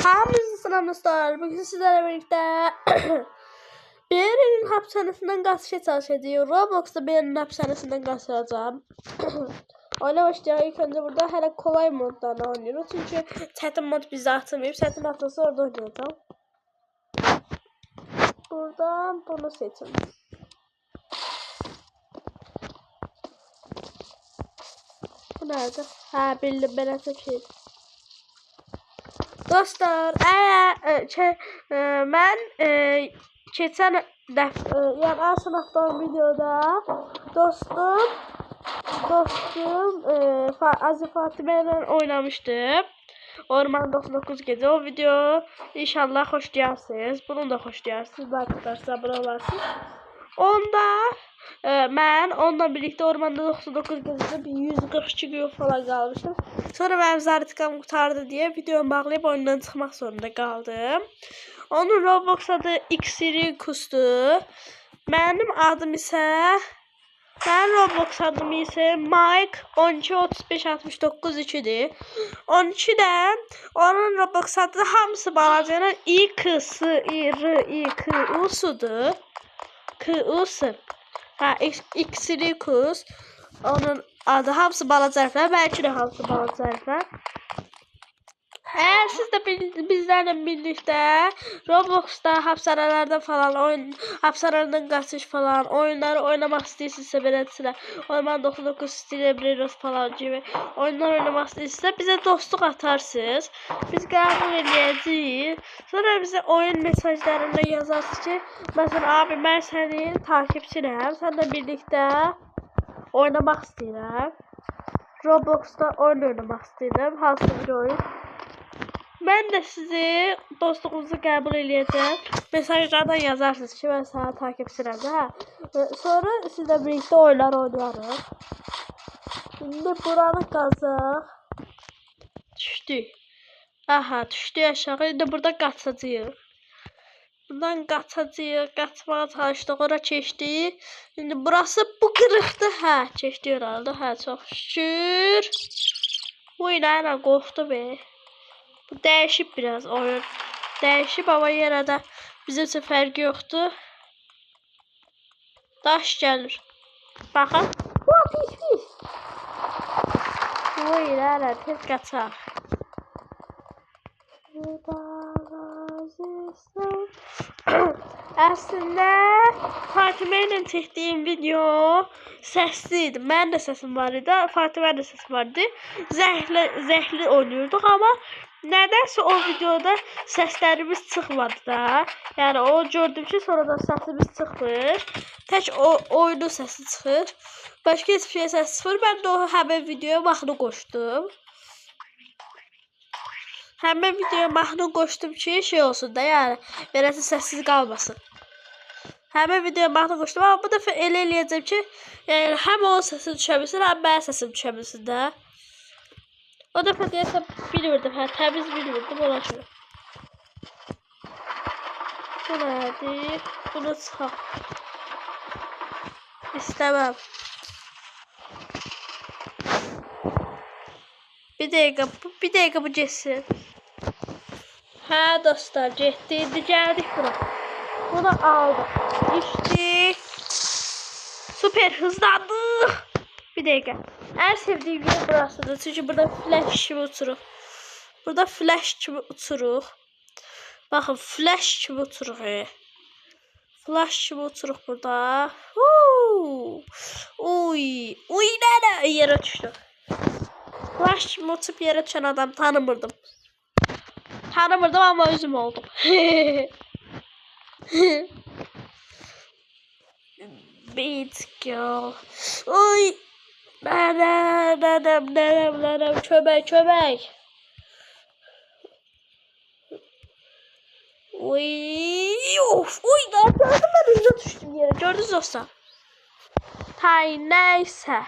Hamınızı selamlar. Bugün sizlerle birlikte birinin hapishanesinden kaçmaya çalışacağım. Roblox'ta birinin hapishanesinden kaçacağım. Oyuna başlayalım. İlk önce burada hele kolay moddan oynuyoruz. Çünkü çetin mod bizi atmayıp çetin atması orada oynayacağım. Buradan bunu seçin. Bu nerede? Ha bildim, ben açayım. Dostlar, mən keçən dəfə, yəni ən son atdığım videoda dostum Aziz Fatimə ilə oynamışdım. Orman 99 gece. O video inşallah xoşlayarsınız. Bunu da xoşlayarsınız arkadaşlar, abone olarsınız. Onda mən onunla birlikte ormanda 99 gecede 142 gün falan kalmıştım. Sonra benim zaritkam kurtardı diye videomu bağlayıp oyundan çıkmak zorunda kaldım. Onun Roblox adı Xirikus'tu. Benim adım ise Roblox adım ise Mike 123569 2'dir. 12'də onun Roblox adı hamısı balacayla İKSIRIKUS'udur. Kıusu. Ha, Xirikus. Onun adı hamısı balaca hərflər, belki de hamısı balaca hərflər. Eğer siz de bizlerle birlikte Roblox'ta hapishanelerden falan hapishaneden kaçış falan oyunları oynamak istiyorsanız beləsinə Orman 99 Stillebreros falan gibi oyunlar oynamak istiyorsanız bize dostluk atarsınız. Biz qəbul edəcəyik. Sonra bize oyun mesajlarında yazarsınız ki mesela abi ben senin takipçinəm. Seninle birlikte oynamak istiyorum. Roblox'ta oyun oynamak istiyorum. Hansı bir oyun? Ben de sizi dostluğunuzu qəbul edəcəm. Mesajlardan yazarsınız ki, ben sana takipçinəm. Sonra sizlə birlikte oyunlar oynarıq. Şimdi buranı qazaq. Düşdük. Aha, düşdük aşağı. İndi burada qaçacağıq. Buradan qaçacağıq. Qaçmağa çalışdıq. Ora keçdik. İndi burası bu qırıqdır. Hə, keçdik herhalde. Hə, çox şükür. Uy, nə qorxdu be. Bu değişik biraz oyun. Değişik ama yine de bizim için fərqi yoxdur. Daş gəlir. Baxın. Pis. Uy, nə tez qaçaq. Aslında Fatimə ilə çəkdiyim video səsliydi. Mənim də səsim var idi. Fatimə də səsim var idi. Zəhli oynuyorduk ama nedense o videoda seslerimiz çıkmadı da. Yani o gördüm ki sonradan sesimiz çıkmış. Tek o oyunun sesi çıxır. Başka hiçbir şey ses çıxmır. Ben de o həmin videoya mahnı qoşdum. Həmin videoya mahnı qoşdum ki şey olsun da, yani beləsi səssiz qalmasın. Həmin videoya mahnı qoşdum ama bu dəfə elə eləyəcəm ki, yani həm onun səsini düşə bilsin, həm mənim səsimi düşə bilsin də. O dəfə deyəsəm bilmirdim, təmiz bilmirdim, ona görə. Bu nədir? Bunu çıxaq. İstəməm. Bir dəqiqə bu geçsin. Hə dostlar, getdi. İndi gəldik bura. Bunu aldım. İçdik. Süper hızlandıq. Bir dəqiqə. En sevdiğim yer burasıdır. Çünkü burada flash kimi uçuruq. Burada flash kimi uçuruq. Baxın, flash kimi uçuruq. Flash kimi uçuruq burada. Uy, nə yerə düşdü. Flash kimi uçup yerə düşən adam tanımırdım. Tanımırdım ama özüm oldum. Beat girl. Uy. Nərəm, kömək. Uy, gördüm ben önce düştüm yere. Gördünüz dostlar. Hay neyse.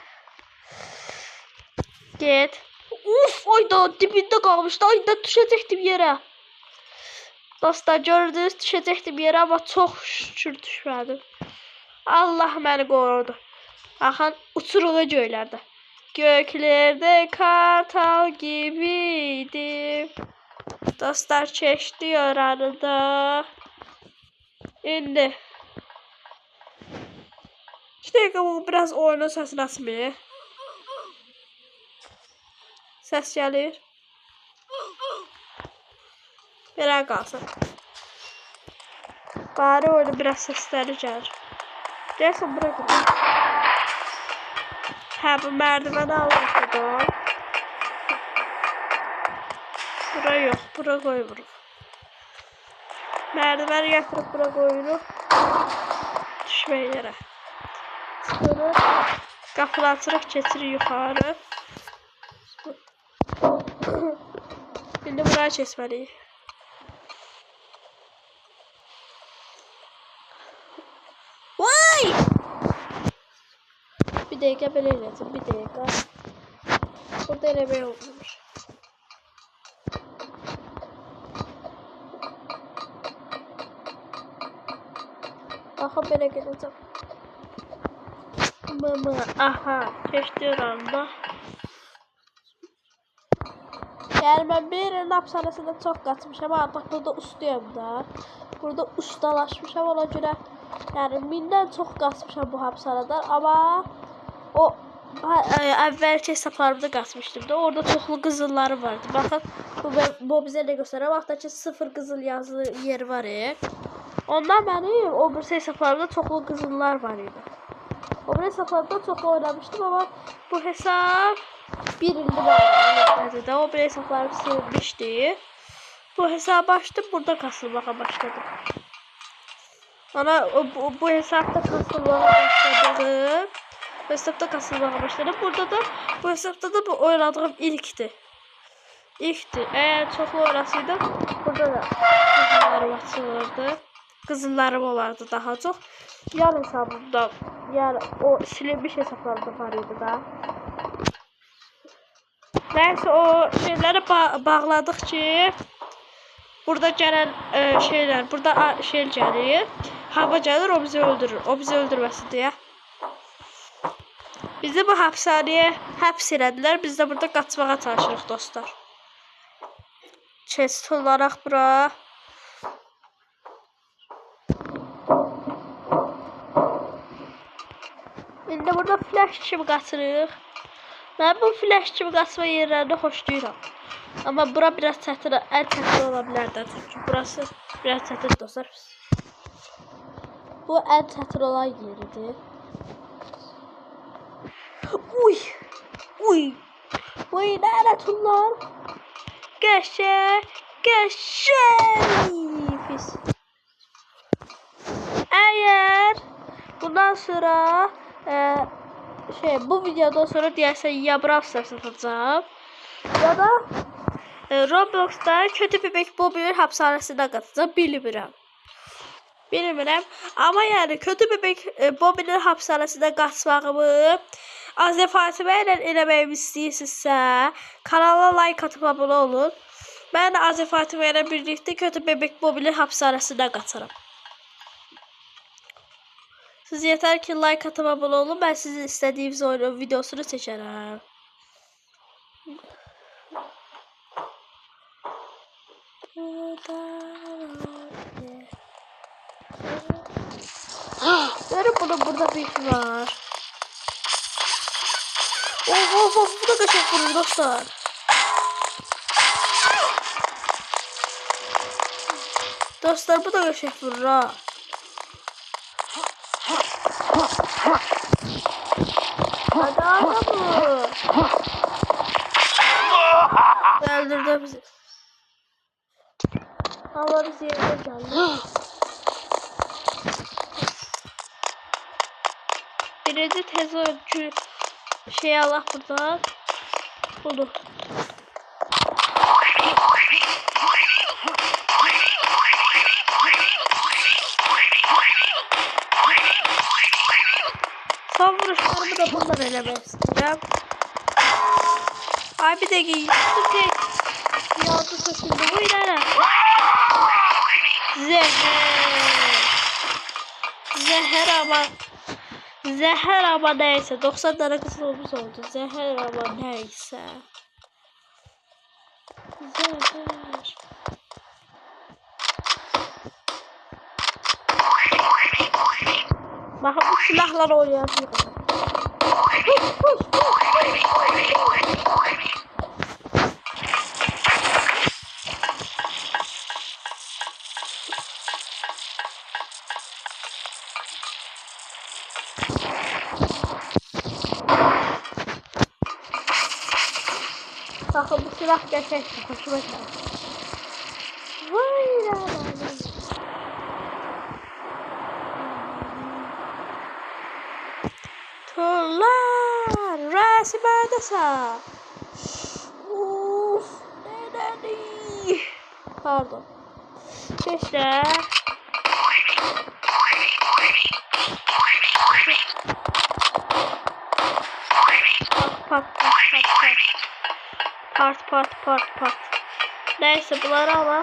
Git. Oyda dibinde kalmıştı. Oyda düşecektim yere. Dostlar gördünüz, düşecektim yere ama çok şükür düşmedim. Allah məni qorudu. Baxın, uçuruğa göylərdə. Göklərdə kartal gibiydim. Dostlar keçdi oranında. İndi. İşte bu biraz oyunun səsini açmıyor. Səs gəlir. Belə qalsın. Bari oyunu biraz səsləri gəlir. Gəlsin bura gidelim. Hə bu merdivəni almışdım. Bura yox, bura koymuruq. Merdivəni gətirib bura koyuruq. Düşmək yerə. Sonra qapını açırıq, keçirik yuxarı. İndi buraya keçməliyik. Vay! Bir dəqiqə belə elədim, bir dəqiqə. Burada eləmək olmuş. Aha belə gedəcəm. Mama, aha, keçdi oranda. Yəni mən bir ilin hapishanəsində çox qaçmışam, artıq burada ustayam da. Burada ustalaşmışam, ona görə yəni mindən çox qaçmışam bu hapishanədən. Amma o əvvəlki hesablarımda qaçmışdım da, orada çoxlu qızılları vardı. Baxın, bu bizə nə göstərir? Vaxtdakı 0 qızıl yazılı yer var. Ondan mənim o bir hesablarımda çoxlu qızıllar var idi. O bir hesablarımda çoxlu oynamışdım, amma bu hesab bir ildir var. O bir hesaplarım silmişdi. Bu hesabı açtım, burada kasılmaya başladım. Ana bu hesapta kasılmaya başladım. Bu hesapta kasılmaya başladım. Burada da bu hesapta da bu oynadığım ilkti. Eğer çoklu oynasaydım burada da kızıllarım açılırdı. Kızıllarım olardı daha çok. Yan hesabımda yani o silinmiş hesaplarımda var idi da. Neyse o şeyleri bağladık ki burada gelen şeyler, burada şey gelir, hava gelir, o bizi öldürür. O bizi öldürmesin diye. Bizi bu hapishaneye həbs elədilər. Biz de burada qaçmağa çalışırıq dostlar. Chest olarak bura. İndi burada flash kimi qaçırıq. Ben bu flash kimi qaçma yerlərini xoşlayıram. Amma bura biraz çətin, ən çətin ola bilər də. Çünki burası biraz çətin dostlar. Bu ən çətin olan yeridir. Uy! Uy! Uy, lanet onlar! Qəşəng! Qəşəng! Pis. Əgər bundan sonra bu videodan sonra deyəsən ya Brawl Stars atacağım ya da Roblox'da kötü bebek Bobby'nin hapishanesine katacağım, bilmirəm. Amma yəni kötü bebek Bobby'nin hapishanesine qaçmağımı Azə Fatimə ilə eləməyimi istəyirsinizsə kanala like atıp abone olun. Mən Azə Fatimə ilə birlikdə kötü bebek Bobby'nin hapishanesine qaçaram. Siz yeter ki like atıp abone olun. Ben sizin istediğiniz oyunun videosunu seçerim. Görün burada bir şey var. Of bu da kaçak vurur dostlar. Dostlar bu da kaçak vurur ha. Hadi adamı. Öldürdü bizi. Allah bizi yerine geldi. Birinci tez oyuncu şey Allah buradan. Bulduk. Son vuruşlarımı da bundan elemek istiyorum. Ay bir de giydim tek. Yazdı sesinde bu ilerle. Zehir ama neyse. 90 tane kısmımız oldu. Zehir ama neyse. Zehir. silahlar oynayabilirim. Bakın bu silah gerçekten hoşuma gitti. Vay la la la. Turlar resimde sağ. Uf, ne? Pardon. İşte. Part. Neyse bunları alalım.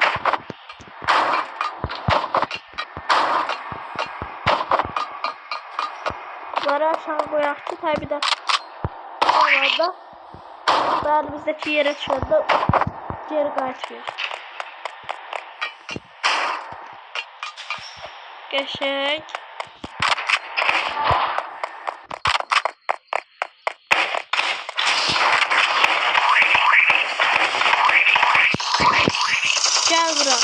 Bunları aşağı koyak ki tabi de orada önümüzdeki yere şu anda geri kaçmıyor. Geçek. Gel buraya.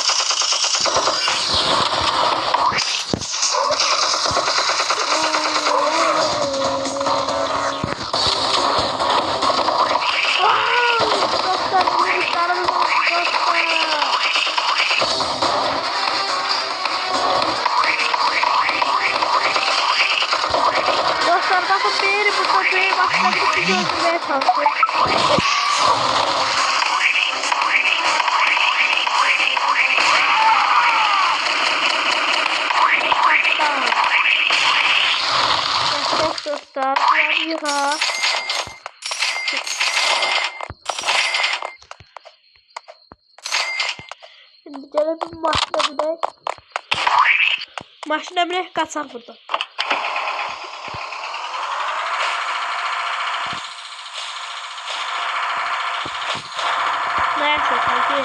Dostlar bakın beni bu kapıyı başladık ki öldürmeye çalışıyor. Dostlar yanıyor. Şimdi gene bir maşına bile kaçar burada. Neyse hadi.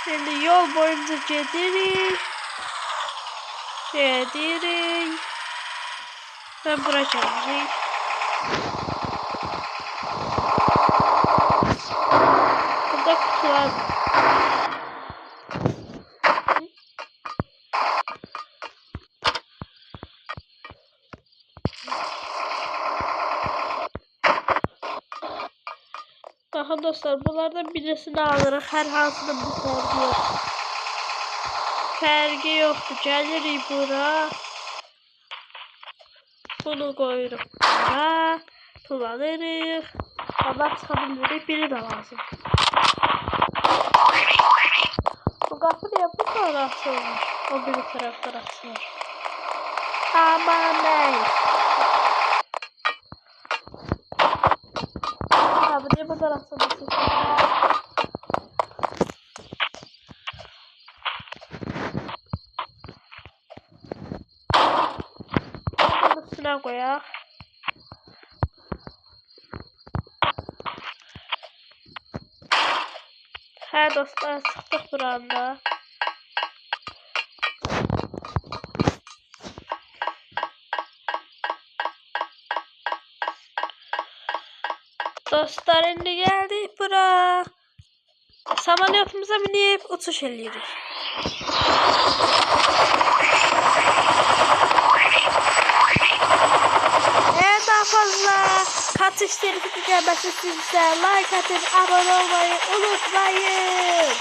Şimdi yol boyunca gedirik. Ben buraya geleceğim. Burada kutular. Daha dostlar bunlardan birisini alırıq. Hər hansının bir fərqi yoxdur. Fərqi yoxdur. Gəlirik bura. Bunu qoyuruq bura. Kullanırıq. Ama çıkabilirik. Biri de lazım. Bu kapı niye bu kadar açılmış? O bir taraftan açılır. Aman ne? Bu niye bu taraftan açılır? Üstüne koyak. Hə dostlar, çıxdıq buranda. Dostlar, indi gəldik bura. Samolyotumuza minib uçuş eləyirik. Eğer daha fazla kaçış serisi gelmesi sizse like atın, abone olmayı unutmayın.